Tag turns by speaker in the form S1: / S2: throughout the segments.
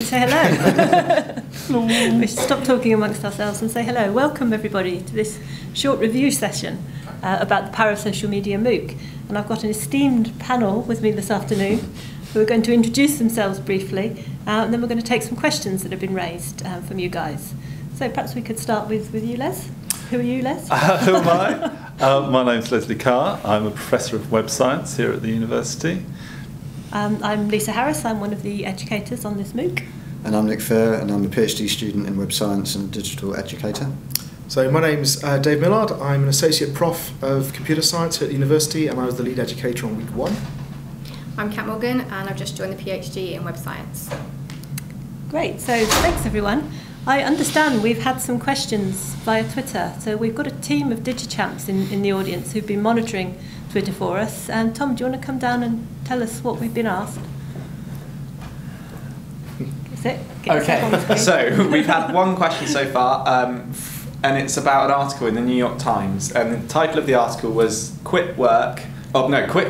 S1: Say hello. We should stop talking amongst ourselves and say hello. Welcome everybody to this short review session about the power of social media MOOC. And I've got an esteemed panel with me this afternoon who are going to introduce themselves briefly, and then we're going to take some questions that have been raised from you guys. So perhaps we could start with you, Les. Who are you, Les?
S2: Who am I? My name's Leslie Carr. I'm a professor of web science here at the university.
S1: I'm Lisa Harris. I'm one of the educators on this MOOC.
S3: And I'm Nick Fair, and I'm a PhD student in web science and a digital educator.
S4: So my name's Dave Millard. I'm an associate prof of computer science at the university, and I was the lead educator on week 1.
S5: I'm Kat Morgan, and I've just joined the PhD in web science.
S1: Great, so thanks everyone. I understand we've had some questions via Twitter, so we've got a team of digichamps in the audience who've been monitoring Twitter for us. And Tom, do you want to come down and tell us what we've been asked?
S6: Okay, so we've had one question so far, and it's about an article in the New York Times, and the title of the article was quit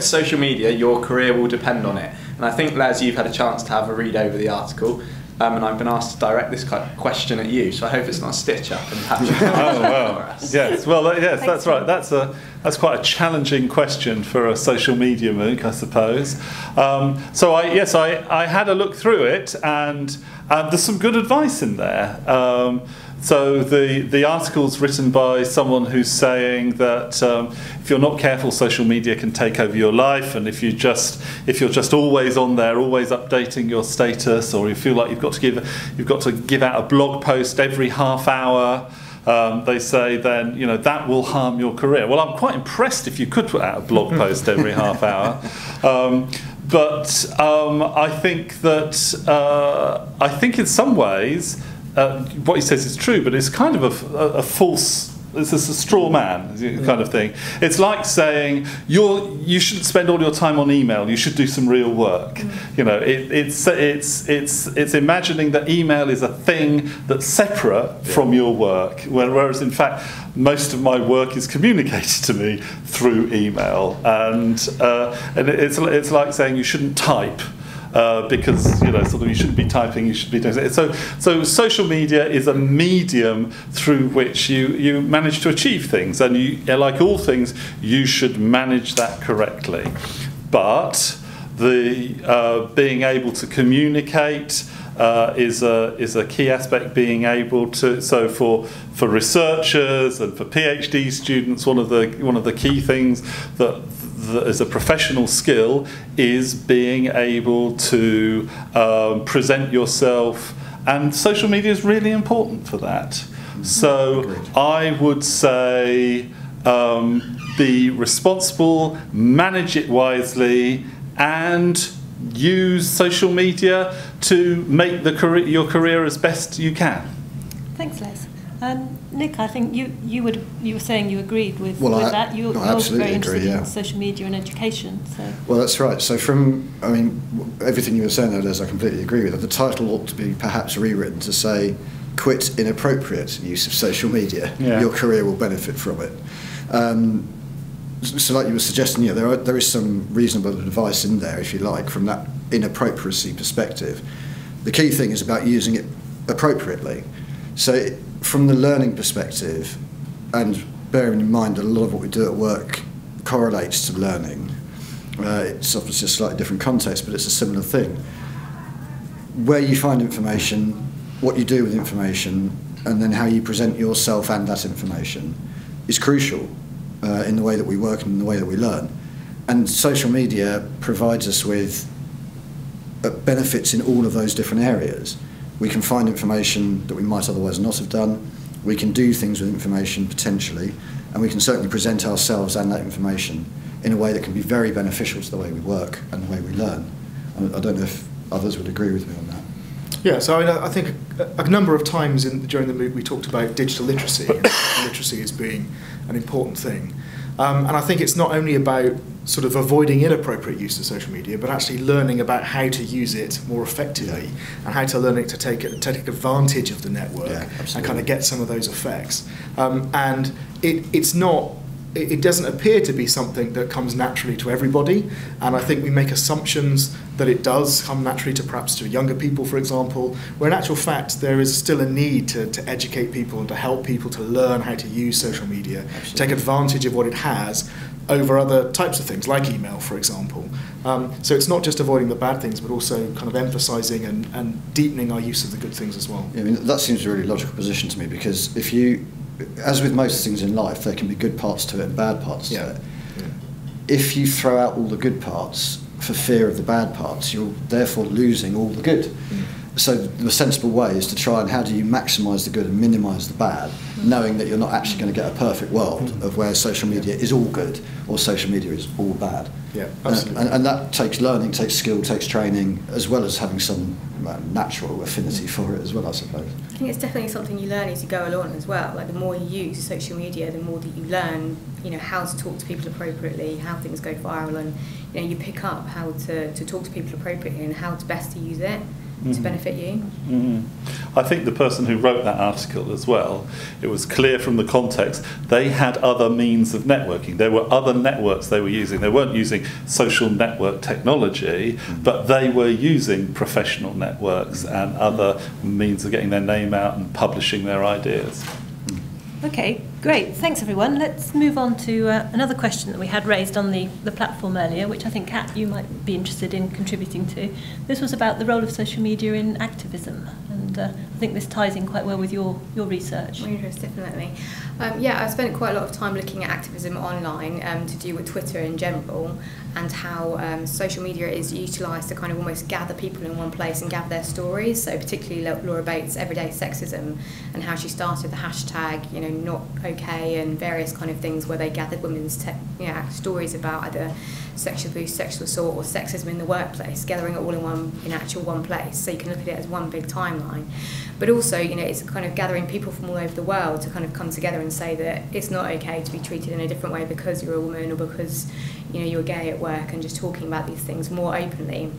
S6: social media, your career will depend on it. And I think, Les, you've had a chance to have a read over the article, and I've been asked to direct this question at you, so I hope it's not a stitch-up, and perhaps you can answer it for us.
S2: Yes, well, yes, that's right. That's quite a challenging question for a social media MOOC, I suppose. So I had a look through it, and there's some good advice in there. So the article's written by someone who's saying that if you're not careful, social media can take over your life, and if you're just always on there, always updating your status, or you feel like you've got to give out a blog post every half hour, they say then that will harm your career. Well, I'm quite impressed if you could put out a blog post every half hour. But I think in some ways what he says is true, but it's kind of a false. It's a straw man kind of thing. It's like saying you shouldn't spend all your time on email. You should do some real work. It's imagining that email is a thing that's separate from your work, whereas in fact most of my work is communicated to me through email, and it's like saying you shouldn't type. Because you shouldn't be typing, you should be doing it. So social media is a medium through which you manage to achieve things, and like all things, you should manage that correctly. But the being able to communicate is a key aspect. Being able to, so for researchers and for PhD students, one of the key things that as a professional skill is being able to present yourself, and social media is really important for that. So agreed. I would say be responsible, manage it wisely, and use social media to make your career as best you can.
S1: Thanks, Les. Nick, I think you were saying you agreed with that. You're
S3: absolutely
S1: very interested
S3: agree,
S1: in social media and education. So.
S3: Well, that's right. So everything you were saying there, Liz, I completely agree with. The title ought to be perhaps rewritten to say, quit inappropriate use of social media. Yeah. Your career will benefit from it. So like you were suggesting, there is some reasonable advice in there, if you like, from that inappropriacy perspective. The key thing is about using it appropriately. So from the learning perspective, and bearing in mind that a lot of what we do at work correlates to learning, it's obviously a slightly different context, but it's a similar thing. Where you find information, what you do with information, and then how you present yourself and that information is crucial in the way that we work and in the way that we learn. And social media provides us with benefits in all of those different areas. We can find information that we might otherwise not have done. We can do things with information potentially, and we can certainly present ourselves and that information in a way that can be very beneficial to the way we work and the way we learn. I don't know if others would agree with me on that.
S4: Yeah, so I think a number of times during the MOOC we talked about digital literacy, and literacy as being an important thing. And I think it's not only about sort of avoiding inappropriate use of social media, but actually learning about how to use it more effectively, and how to learn it to take advantage of the network, and kind of get some of those effects. And it's not it doesn't appear to be something that comes naturally to everybody, and I think we make assumptions that it does come naturally to perhaps to younger people, for example, where in actual fact there is still a need to educate people and to help people to learn how to use social media, take advantage of what it has over other types of things, like email, for example. So it's not just avoiding the bad things, but also kind of emphasising and deepening our use of the good things as well.
S3: Yeah, I mean, that seems a really logical position to me, because if you, as with most things in life, there can be good parts to it and bad parts to it. Yeah. If you throw out all the good parts for fear of the bad parts, you're therefore losing all the good. So the sensible way is to try and how do you maximise the good and minimise the bad, knowing that you're not actually going to get a perfect world of where social media is all good or social media is all bad.
S4: Yeah, absolutely.
S3: And that takes learning, takes skill, takes training, as well as having some natural affinity for it as well, I suppose.
S5: I think it's definitely something you learn as you go along as well. Like, the more you use social media, the more that you learn, you know, how to talk to people appropriately, how things go viral, and you know, you pick up how to talk to people appropriately and how to best to use it to benefit you.
S2: I think the person who wrote that article as well, it was clear from the context, they had other means of networking. There were other networks they were using. They weren't using social network technology, but they were using professional networks and other means of getting their name out and publishing their ideas.
S1: Okay, great. Thanks, everyone. Let's move on to another question that we had raised on the platform earlier, which I think, Kat, you might be interested in contributing to. This was about the role of social media in activism, and I think this ties in quite well with your research.
S5: My interest, definitely. Yeah, I spent quite a lot of time looking at activism online to do with Twitter in general, and how social media is utilised to kind of almost gather people in one place and gather their stories. So particularly Laura Bates' Everyday Sexism, and how she started the hashtag, you know, not okay, and various kind of things where they gathered women's stories about either sexual abuse, sexual assault or sexism in the workplace, gathering it all in one place, so you can look at it as one big timeline. But also, you know, it's kind of gathering people from all over the world to kind of come together and say that it's not okay to be treated in a different way because you're a woman or because, you know, you're gay at work, and just talking about these things more openly.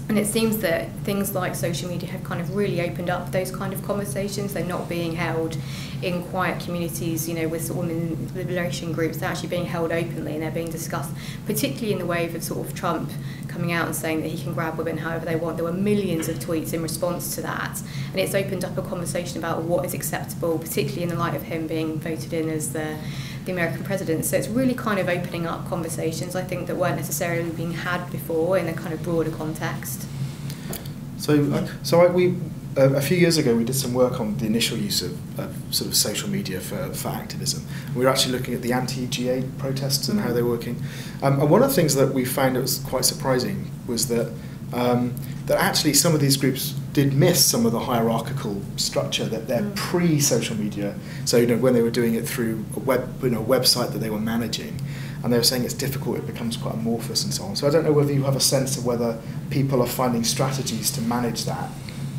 S5: And it seems that things like social media have kind of really opened up those kind of conversations. They're not being held in quiet communities, you know, with sort of women liberation groups. They're actually being held openly, and they're being discussed, particularly in the wave of sort of Trump coming out and saying that he can grab women however they want. There were millions of tweets in response to that, and it's opened up a conversation about what is acceptable, particularly in the light of him being voted in as the American president. So it's really kind of opening up conversations, I think, that weren't necessarily being had before in a kind of broader context.
S4: A few years ago we did some work on the initial use of sort of social media for activism. We were actually looking at the anti-GA protests and how they're working. And one of the things that we found that was quite surprising was that that actually some of these groups did miss some of the hierarchical structure that they're pre-social media. So, you know, when they were doing it through a website that they were managing, and they were saying it's difficult, it becomes quite amorphous and so on. So I don't know whether you have a sense of whether people are finding strategies to manage that,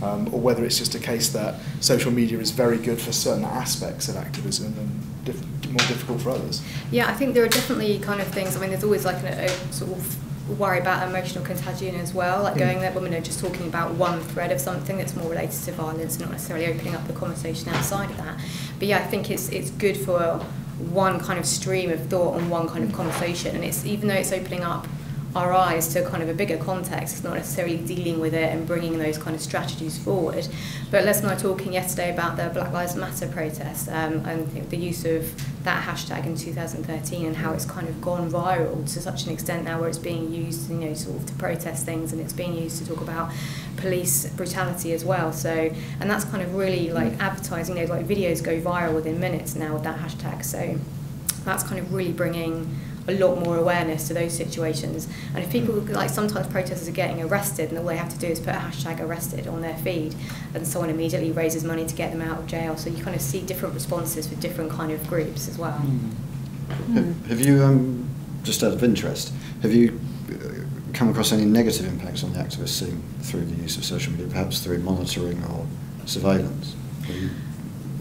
S4: or whether it's just a case that social media is very good for certain aspects of activism and more difficult for others.
S5: Yeah, I think there are definitely kind of things. I mean, there's always like a sort of worry about emotional contagion as well, like going that women are just talking about one thread of something that's more related to violence and not necessarily opening up the conversation outside of that. But yeah, I think it's good for one kind of stream of thought and one kind of conversation, and it's, even though it's opening up our eyes to kind of a bigger context, it's not necessarily dealing with it and bringing those kind of strategies forward. But Les and I were talking yesterday about the Black Lives Matter protest and the use of that hashtag in 2013, and how it's kind of gone viral to such an extent now where it's being used, you know, sort of to protest things, and it's being used to talk about police brutality as well. So, and that's kind of really like advertising, you know, like videos go viral within minutes now with that hashtag. So that's kind of really bringing a lot more awareness to those situations. And if people, like, sometimes protesters are getting arrested, and all they have to do is put a hashtag arrested on their feed, and someone immediately raises money to get them out of jail. So you kind of see different responses for different kind of groups as well.
S3: Have you, just out of interest, have you come across any negative impacts on the activist scene through the use of social media, perhaps through monitoring or surveillance?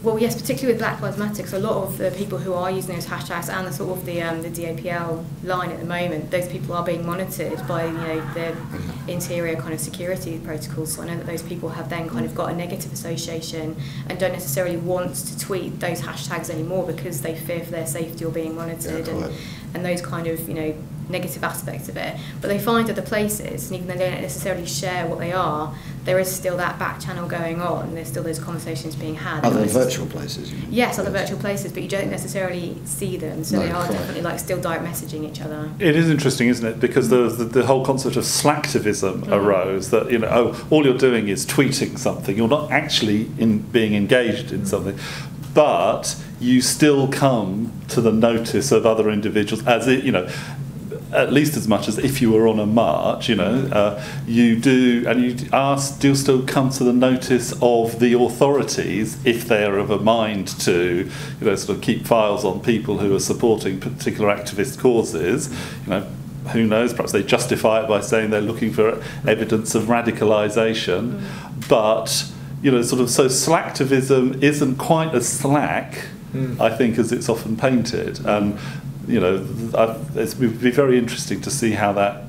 S5: Well, yes, particularly with Black Lives Matter, because a lot of the people who are using those hashtags and the sort of the DAPL line at the moment, those people are being monitored by, you know, the interior kind of security protocols. So I know that those people have then kind of got a negative association and don't necessarily want to tweet those hashtags anymore because they fear for their safety or being monitored, and those kind of, you know, negative aspects of it, but they find other places, and even though they don't necessarily share what they are, there is still that back channel going on. There's still those conversations being had.
S3: Other virtual places, you mean?
S5: Yes, other virtual places, but you don't necessarily see them, so they are definitely like still direct messaging each other.
S2: It is interesting, isn't it? Because the whole concept of slacktivism arose, that, you know, oh, all you're doing is tweeting something. You're not actually being engaged in something, but you still come to the notice of other individuals, as it, you know, at least as much as if you were on a march, you know, you do, and you'll still come to the notice of the authorities if they are of a mind to, you know, sort of keep files on people who are supporting particular activist causes. You know, who knows, perhaps they justify it by saying they're looking for evidence of radicalisation, but, you know, sort of, so slacktivism isn't quite as slack, I think, as it's often painted. And, you know, it would be very interesting to see how that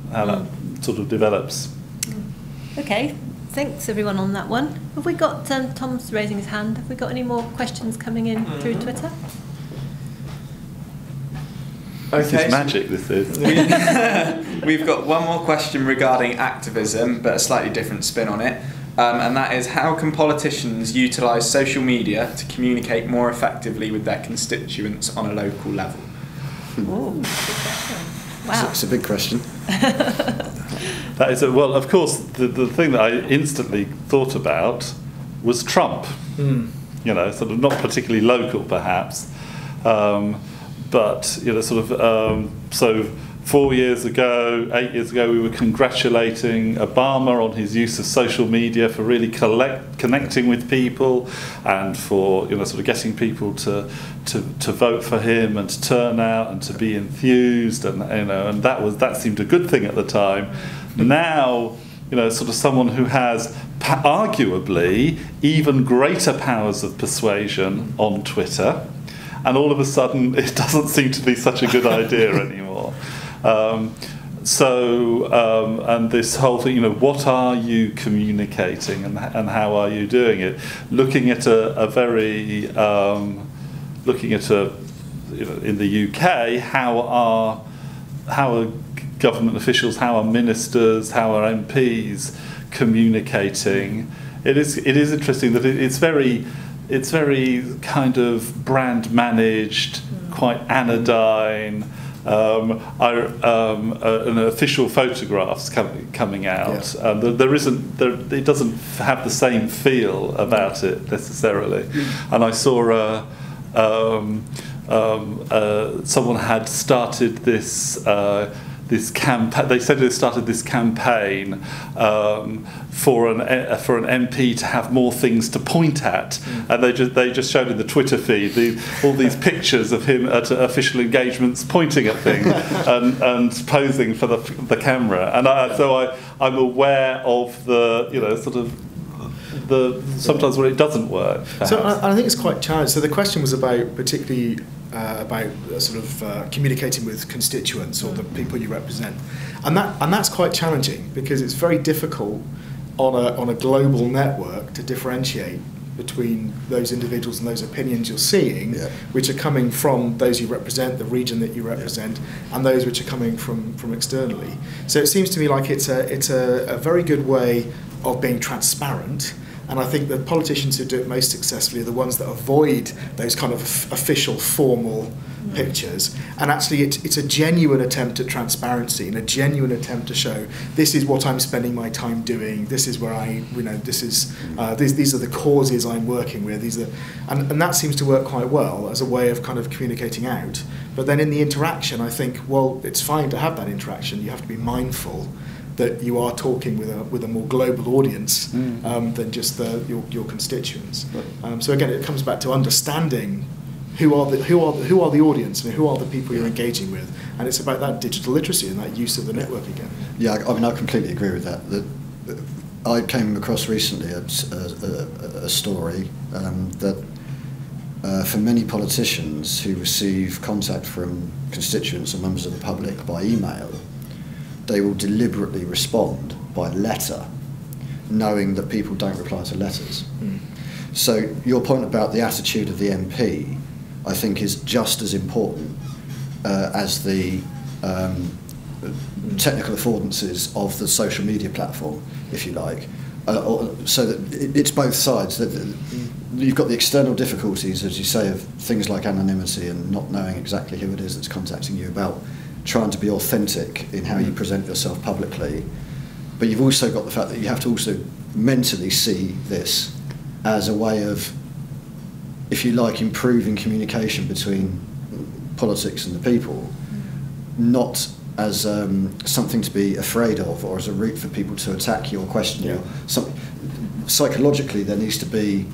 S2: sort of develops.
S1: Okay, thanks everyone on that one. Have we got, Tom's raising his hand, have we got any more questions coming in through Twitter?
S2: Okay, this is magic, this is.
S6: We've got one more question regarding activism, but a slightly different spin on it. And that is, how can politicians utilise social media to communicate more effectively with their constituents on a local level?
S1: Oh, good question. Wow.
S3: It's a big question.
S2: That is, well, of course, the thing that I instantly thought about was Trump. You know, sort of not particularly local, perhaps, but, you know, sort of, so 8 years ago, we were congratulating Obama on his use of social media for really connecting with people, and for, you know, sort of getting people to vote for him and to turn out and to be enthused, and, you know, and that seemed a good thing at the time. Now, you know, sort of someone who has arguably even greater powers of persuasion on Twitter, and all of a sudden it doesn't seem to be such a good idea anymore. And this whole thing, you know, what are you communicating, and how are you doing it? Looking at you know, in the UK, how are government officials, how are ministers, how are MPs communicating? It is interesting that it's very kind of brand managed, quite anodyne. An official photographs coming out, and it doesn't have the same feel about it necessarily. And I saw someone had started this campaign. They said they started this campaign for an MP to have more things to point at, and they just showed in the Twitter feed all these pictures of him at official engagements pointing at things and posing for the camera. And I'm aware of the, you know, sort of sometimes when it doesn't work. Perhaps.
S4: So I think it's quite challenging. So the question was about particularly about sort of communicating with constituents or the people you represent, and that's quite challenging, because it's very difficult on a global network to differentiate between those individuals and those opinions you're seeing, which are coming from those you represent, the region that you represent, and those which are coming from externally. So it seems to me like it's a very good way of being transparent. And I think the politicians who do it most successfully are the ones that avoid those kind of official, formal pictures. And actually, it's a genuine attempt at transparency and a genuine attempt to show this is what I'm spending my time doing. This is where these are the causes I'm working with. And that seems to work quite well as a way of kind of communicating out. But then in the interaction, I think, well, it's fine to have that interaction. You have to be mindful that you are talking with a more global audience than just your constituents. So again, it comes back to understanding who are the audience and who are the people you're engaging with, and it's about that digital literacy and that use of the network again.
S3: Yeah, I mean, I completely agree with that. I came across recently a story that for many politicians who receive contact from constituents or members of the public by email, they will deliberately respond by letter, knowing that people don't reply to letters. So your point about the attitude of the MP, I think, is just as important as the technical affordances of the social media platform, if you like. So that it's both sides. You've got the external difficulties, as you say, of things like anonymity and not knowing exactly who it is that's contacting you, about trying to be authentic in how you present yourself publicly. But you've also got the fact that you have to also mentally see this as a way of, if you like, improving communication between politics and the people, not as something to be afraid of or as a route for people to attack you or question you. Psychologically, there needs to be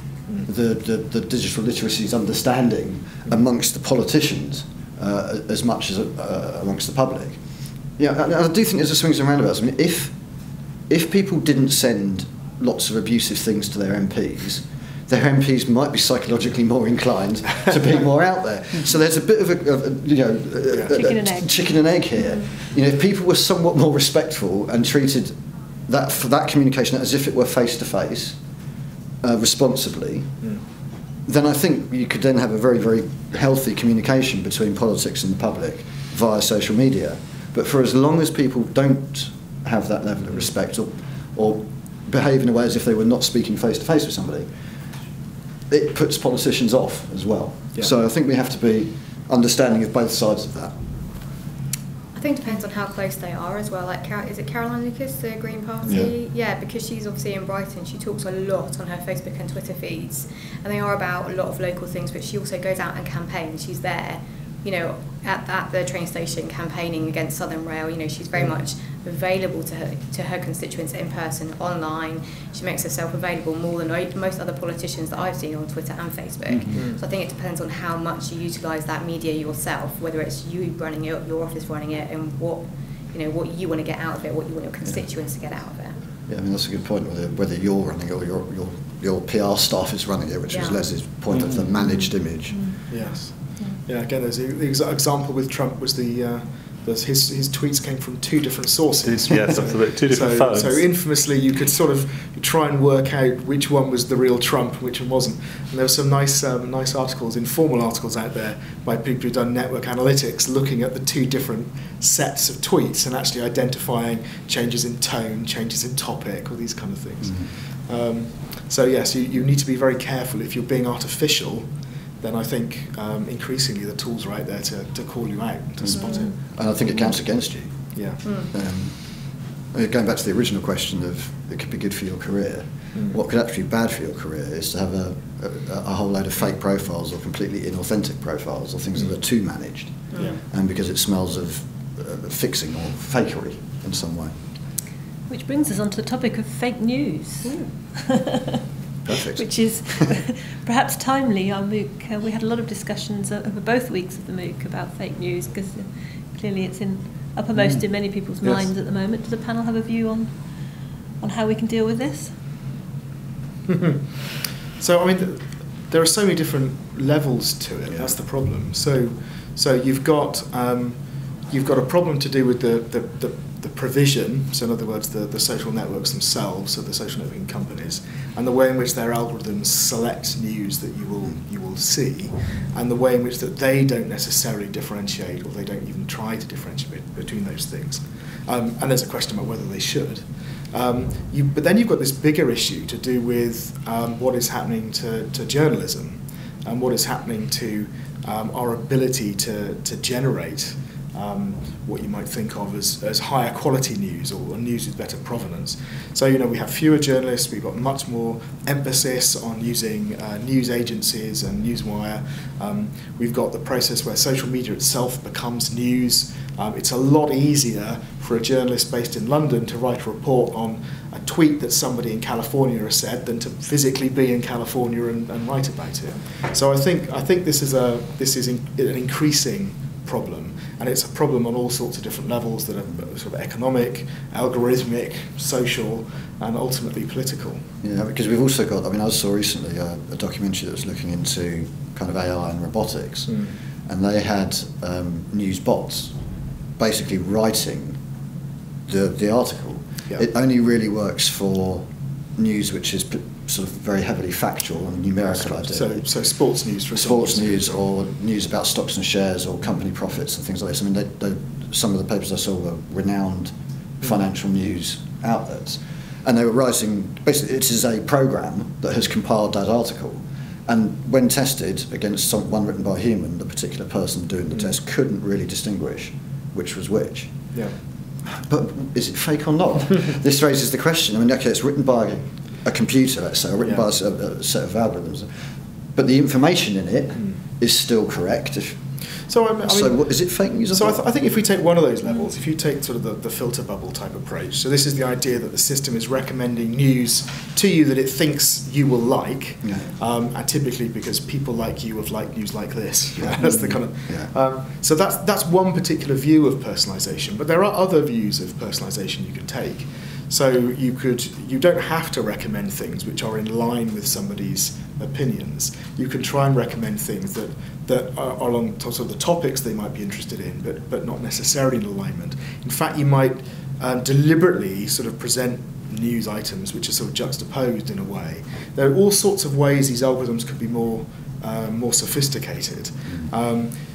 S3: the digital literacy's understanding amongst the politicians as much as amongst the public. I do think there's a swings and roundabouts. I mean, if people didn't send lots of abusive things to their MPs might be psychologically more inclined to be more out there. So there's a bit of a chicken and egg here. If people were somewhat more respectful and treated that communication as if it were face to face, responsibly, then I think you could then have a very, very healthy communication between politics and the public via social media. But for as long as people don't have that level of respect or behave in a way as if they were not speaking face to face with somebody, it puts politicians off as well. Yeah. So I think we have to be understanding of both sides of that.
S5: I think it depends on how close they are as well. Like, is it Caroline Lucas, the Green Party? Yeah, because she's obviously in Brighton. She talks a lot on her Facebook and Twitter feeds, and they are about a lot of local things, but she also goes out and campaigns. She's there, at the train station campaigning against Southern Rail. She's very much available to her constituents in person, online. She makes herself available more than most other politicians that I've seen on Twitter and Facebook. So I think it depends on how much you utilise that media yourself, whether it's you running it, your office running it, and what you want to get out of it, what you want your constituents to get out of it.
S3: Yeah, I mean, that's a good point, whether you're running it or your PR staff is running it, which was Les's point of the managed image.
S4: Yes. Yeah, again, there's the example with Trump was his tweets came from two different sources.
S2: Yes, absolutely, two different phones.
S4: So infamously, you could sort of try and work out which one was the real Trump and which one wasn't. And there were some nice articles, informal articles out there by people who've done network analytics, looking at the two different sets of tweets and actually identifying changes in tone, changes in topic, all these kind of things. So yes, you need to be very careful if you're being artificial. Then I think increasingly the tools are out there to call you out, to spot it.
S3: And I think it counts against you.
S4: Yeah.
S3: Going back to the original question of it could be good for your career, what could actually be bad for your career is to have a whole load of fake profiles or completely inauthentic profiles or things that are too managed. And because it smells of fixing or fakery in some way.
S1: Which brings us on to the topic of fake news.
S3: Perfect.
S1: Which is perhaps timely. Our MOOC, we had a lot of discussions over both weeks of the MOOC about fake news, because clearly it's uppermost in many people's minds at the moment. Does the panel have a view on how we can deal with this?
S4: So, I mean, there are so many different levels to it. That's the problem. So you've got a problem to do with the provision, so in other words the social networks themselves, so the social networking companies, and the way in which their algorithms select news that you will see, and the way in which that they don't necessarily differentiate, or they don't even try to differentiate between those things. And there's a question about whether they should. But then you've got this bigger issue to do with what is happening to journalism, and what is happening to our ability to generate what you might think of as higher quality news, or news with better provenance. So, we have fewer journalists, we've got much more emphasis on using news agencies and Newswire. We've got the process where social media itself becomes news. It's a lot easier for a journalist based in London to write a report on a tweet that somebody in California has said than to physically be in California and write about it. So I think this is an increasing problem, and it's a problem on all sorts of different levels that are sort of economic, algorithmic, social, and ultimately political.
S3: Yeah, because we've also got, I saw recently a documentary that was looking into kind of AI and robotics, and they had news bots basically writing the article. Yeah. It only really works for news which is sort of very heavily factual and numerical.
S4: So sports news, for
S3: example. Sports news, or news about stocks and shares or company profits and things like this. some of the papers I saw were renowned financial news outlets, and they were writing, basically it is a program that has compiled that article, and when tested against one written by a human, the particular person doing the test couldn't really distinguish which was which.
S4: Yeah.
S3: But is it fake or not? This raises the question. I mean, okay, it's written by a computer, let's say, or written by a set of algorithms, but the information in it is still correct. So what, is it fake news?
S4: So I think if we take one of those levels, if you take sort of the filter bubble type approach, so this is the idea that the system is recommending news to you that it thinks you will like, and typically because people like you have liked news like this. That's the kind of. So that's one particular view of personalisation, but there are other views of personalisation you can take. So you don't have to recommend things which are in line with somebody's opinions. You can try and recommend things that are along sort of the topics they might be interested in, but not necessarily in alignment. In fact, you might deliberately sort of present news items which are sort of juxtaposed in a way. There are all sorts of ways these algorithms could be more sophisticated.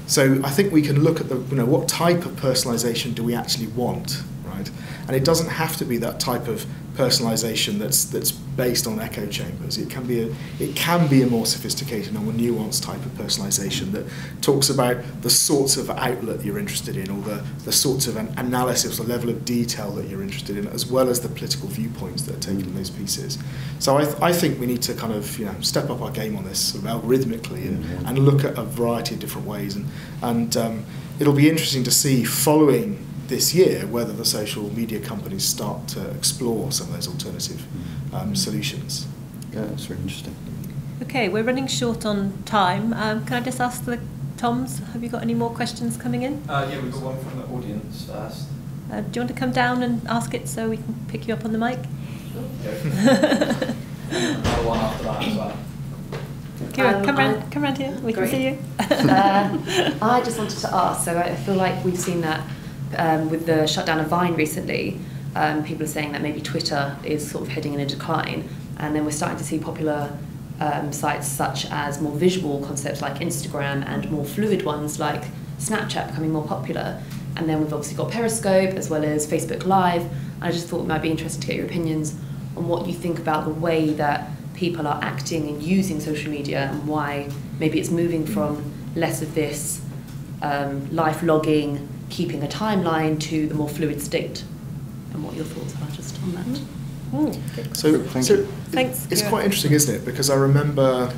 S4: So I think we can look at what type of personalisation do we actually want, right? And it doesn't have to be that type of personalisation that's based on echo chambers. It can be a more sophisticated and more nuanced type of personalisation that talks about the sorts of outlet you're interested in, or the sorts of analysis, the level of detail that you're interested in, as well as the political viewpoints that are taken in those pieces. So I think we need to kind of step up our game on this sort of algorithmically and look at a variety of different ways, and it'll be interesting to see following this year whether the social media companies start to explore some of those alternative solutions.
S3: Yeah, that's really interesting.
S1: Okay, we're running short on time. Can I just ask the Toms, have you got any more questions coming in?
S7: Yeah, we've got one from the audience first.
S1: Do you want to come down and ask it so we can pick you up on the mic?
S7: Sure. Another one after that as well.
S1: Kira, come round here, we can see you.
S8: I just wanted to ask, so I feel like we've seen that with the shutdown of Vine recently, people are saying that maybe Twitter is sort of heading in a decline, and then we're starting to see popular sites such as more visual concepts like Instagram and more fluid ones like Snapchat becoming more popular. And then we've obviously got Periscope as well as Facebook Live. I just thought it might be interesting to get your opinions on what you think about the way that people are acting and using social media, and why maybe it's moving from less of this life logging, keeping a timeline, to the more fluid state, and what your thoughts are just on that.
S1: Thanks.
S4: It's quite interesting, isn't it? Because I remember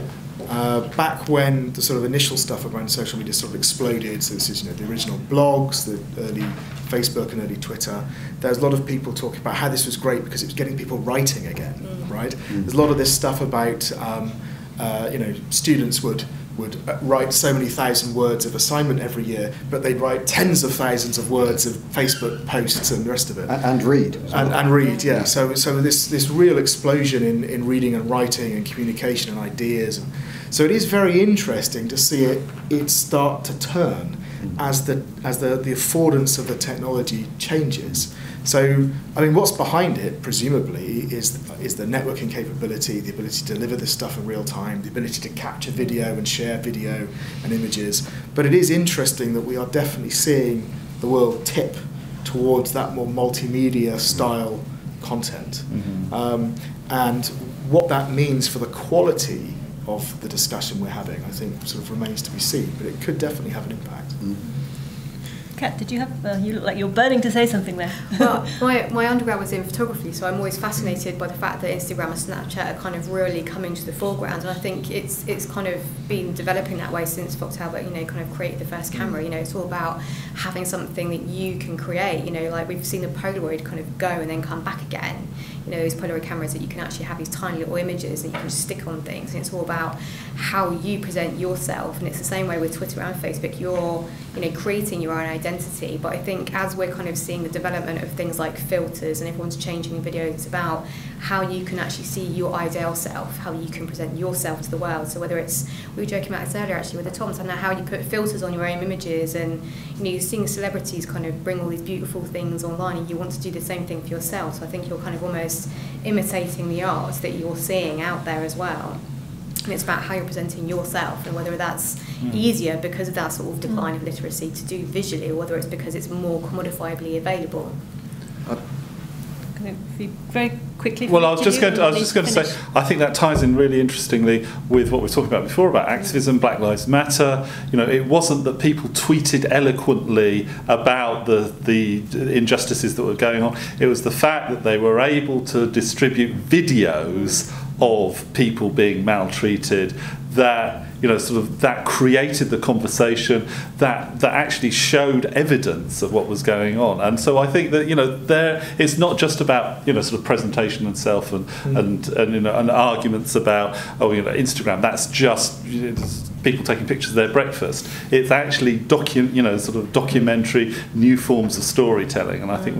S4: back when the sort of initial stuff around social media sort of exploded, so this is the original blogs, the early Facebook and early Twitter, there's a lot of people talking about how this was great because it was getting people writing again, right? There's a lot of this stuff about students would write so many thousand words of assignment every year, but they'd write tens of thousands of words of Facebook posts and the rest of it.
S3: And read.
S4: And read, yeah. So this real explosion in reading and writing and communication and ideas. And so it is very interesting to see it start to turn as the affordance of the technology changes. So, I mean, what's behind it, presumably, is the networking capability, the ability to deliver this stuff in real time, the ability to capture video and share video and images. But it is interesting that we are definitely seeing the world tip towards that more multimedia style content. And what that means for the quality of the discussion we're having, I think, sort of remains to be seen, but it could definitely have an impact.
S1: Kat, did you have, you look like you're burning to say something there.
S5: Well, my undergrad was in photography, so I'm always fascinated by the fact that Instagram and Snapchat are kind of really coming to the foreground, and I think it's kind of been developing that way since Fox Talbot, kind of created the first camera. It's all about having something that you can create, like we've seen the Polaroid kind of go and then come back again. Those Polaroid cameras that you can actually have these tiny little images that you can stick on things, and it's all about how you present yourself. And it's the same way with Twitter and Facebook. You're creating your own identity, but I think as we're kind of seeing the development of things like filters and everyone's changing videos, it's about how you can actually see your ideal self, how you can present yourself to the world. So whether it's, we were joking about this earlier actually with the Toms, I don't know how you put filters on your own images, and you're seeing celebrities kind of bring all these beautiful things online, and you want to do the same thing for yourself. So I think you're kind of almost imitating the art that you're seeing out there as well. And it's about how you're presenting yourself and whether that's easier because of that sort of decline of literacy to do visually, or whether it's because it's more commodifiably available.
S1: Very quickly.
S2: Well, I was just going to say, I think that ties in really interestingly with what we were talking about before about activism, Black Lives Matter. You know, it wasn't that people tweeted eloquently about the injustices that were going on. It was the fact that they were able to distribute videos of people being maltreated that, you know, sort of that created the conversation that actually showed evidence of what was going on. And so I think that, you know, it's not just about, you know, sort of presentation and self and you know, and arguments about, oh, you know, Instagram, that's just, you know, people taking pictures of their breakfast. It's actually sort of documentary new forms of storytelling, and I think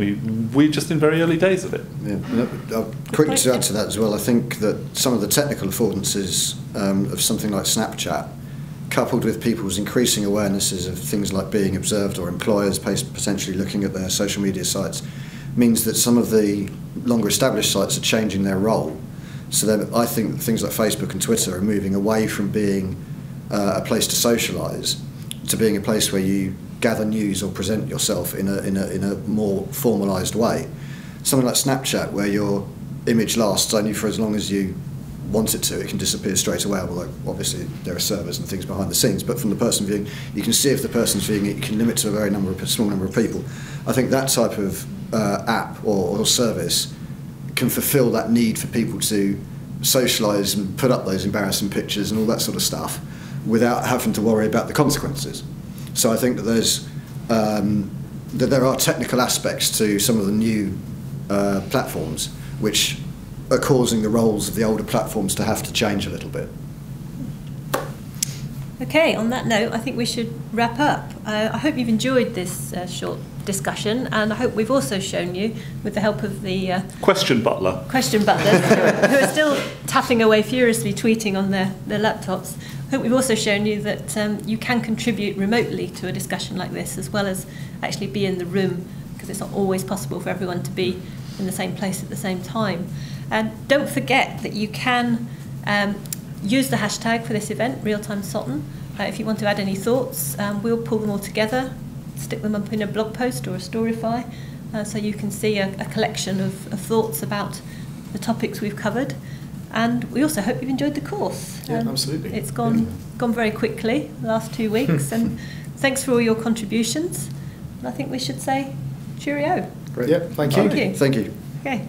S2: we're just in very early days of it.
S3: Yeah. Quickly to add to that as well, I think that some of the technical affordances of something like Snapchat, coupled with people's increasing awarenesses of things like being observed or employers potentially looking at their social media sites, means that some of the longer established sites are changing their role. So that I think things like Facebook and Twitter are moving away from being a place to socialise to being a place where you gather news or present yourself in a more formalised way. Something like Snapchat, where your image lasts only for as long as you want it to, it can disappear straight away. Although obviously there are servers and things behind the scenes, but from the person viewing, you can see if the person's viewing it. You can limit to a small number of people. I think that type of app or service can fulfil that need for people to socialise and put up those embarrassing pictures and all that sort of stuff without having to worry about the consequences. So I think that that there are technical aspects to some of the new platforms which are causing the roles of the older platforms to have to change a little bit.
S1: Okay, on that note, I think we should wrap up. I hope you've enjoyed this short discussion, and I hope we've also shown you, with the help of the
S2: question butlers
S1: who are still tapping away furiously, tweeting on their laptops. I hope we've also shown you that you can contribute remotely to a discussion like this, as well as actually be in the room, because it's not always possible for everyone to be in the same place at the same time. And don't forget that you can use the hashtag for this event, Realtime Sutton. If you want to add any thoughts, we'll pull them all together, stick them up in a blog post or a Storify, so you can see a collection of thoughts about the topics we've covered. And we also hope you've enjoyed the course.
S4: Yeah, absolutely.
S1: It's gone very quickly the last 2 weeks, and thanks for all your contributions. And I think we should say cheerio.
S3: Great.
S4: Yeah, thank you.
S1: Thank you.
S3: Thank you.
S1: Okay.